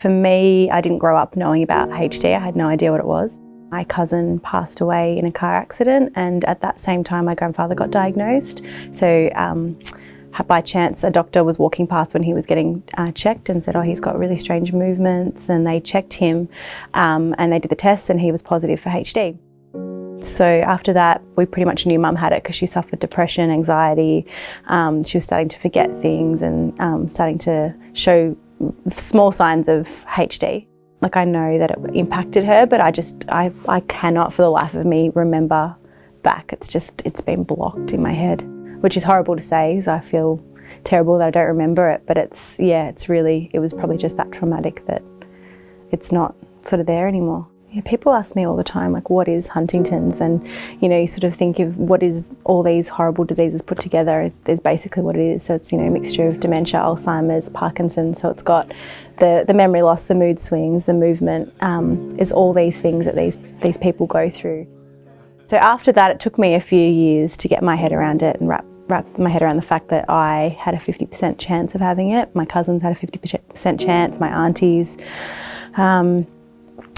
For me, I didn't grow up knowing about HD. I had no idea what it was. My cousin passed away in a car accident, and at that same time my grandfather got diagnosed. So by chance a doctor was walking past when he was getting checked and said, oh, he's got really strange movements, and they checked him and they did the tests and he was positive for HD. So after that, we pretty much knew Mum had it because she suffered depression, anxiety. She was starting to forget things and starting to show small signs of HD. Like, I know that it impacted her, but I cannot for the life of me remember back. It's been blocked in my head, which is horrible to say because I feel terrible that I don't remember it, but it was probably just that traumatic that it's not sort of there anymore. Yeah, people ask me all the time, like, what is Huntington's? And, you sort of think of what is all these horrible diseases put together is basically what it is. So it's, a mixture of dementia, Alzheimer's, Parkinson's. So it's got the memory loss, the mood swings, the movement, is all these things that these people go through. So after that, it took me a few years to get my head around it and wrap my head around the fact that I had a 50% chance of having it. My cousins had a 50% chance, my aunties.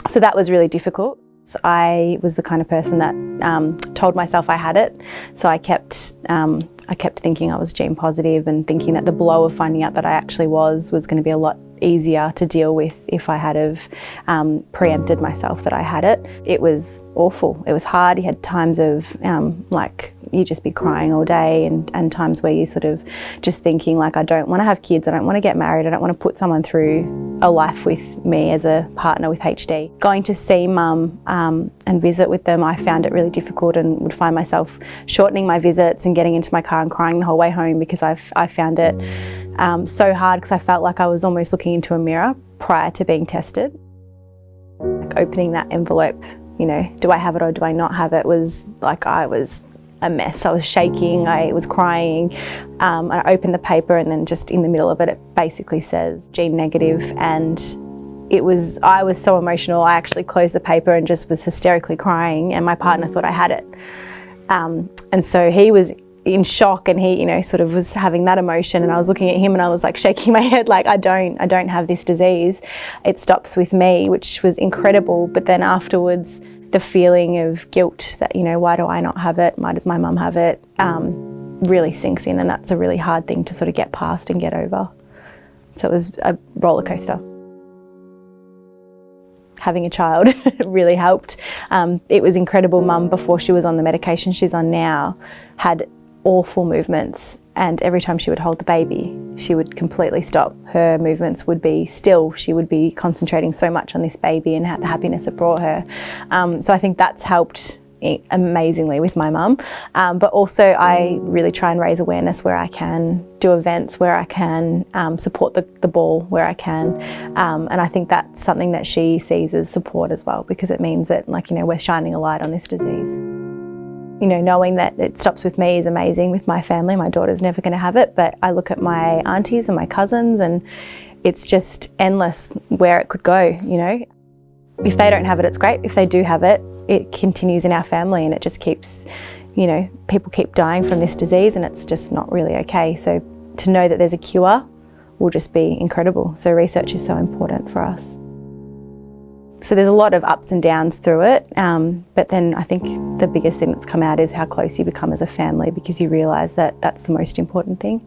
So that was really difficult. So I was the kind of person that told myself I had it. So I kept thinking I was gene positive and thinking that the blow of finding out that I actually was going to be a lot easier to deal with if I had have preempted myself that I had it. It was awful. It was hard. You had times of like you just be crying all day, and times where you sort of just thinking like, I don't want to have kids, I don't want to get married, I don't want to put someone through a life with me as a partner with HD. Going to see Mum and visit with them, I found it really difficult and would find myself shortening my visits and getting into my car and crying the whole way home because I found it so hard because I felt like I was almost looking into a mirror prior to being tested. Like opening that envelope, do I have it or do I not have it, was like I was a mess. I was shaking, I was crying. I opened the paper and then just in the middle of it, it basically says gene negative, and I was so emotional. I actually closed the paper and just was hysterically crying, and my partner thought I had it. And so he was in shock, and he, sort of was having that emotion, and I was looking at him and I was like shaking my head like, I don't have this disease. It stops with me, which was incredible. But then afterwards, the feeling of guilt that, why do I not have it? Why does my mum have it? Really sinks in, and that's a really hard thing to sort of get past and get over. So it was a roller coaster. Having a child really helped. It was incredible. Mum, before she was on the medication she's on now, had awful movements, and every time she would hold the baby, she would completely stop. Her movements would be still. She would be concentrating so much on this baby and the happiness it brought her. So I think that's helped amazingly with my mum. But also I really try and raise awareness where I can, do events where I can, support the ball where I can. And I think that's something that she sees as support as well, because it means that, like, we're shining a light on this disease. Knowing that it stops with me is amazing. With my family, my daughter's never going to have it, but I look at my aunties and my cousins and it's just endless where it could go, If they don't have it, it's great. If they do have it, it continues in our family, and it just keeps, people keep dying from this disease, and it's just not really okay. So to know that there's a cure will just be incredible. So research is so important for us. So there's a lot of ups and downs through it, but then I think the biggest thing that's come out is how close you become as a family, because you realise that that's the most important thing.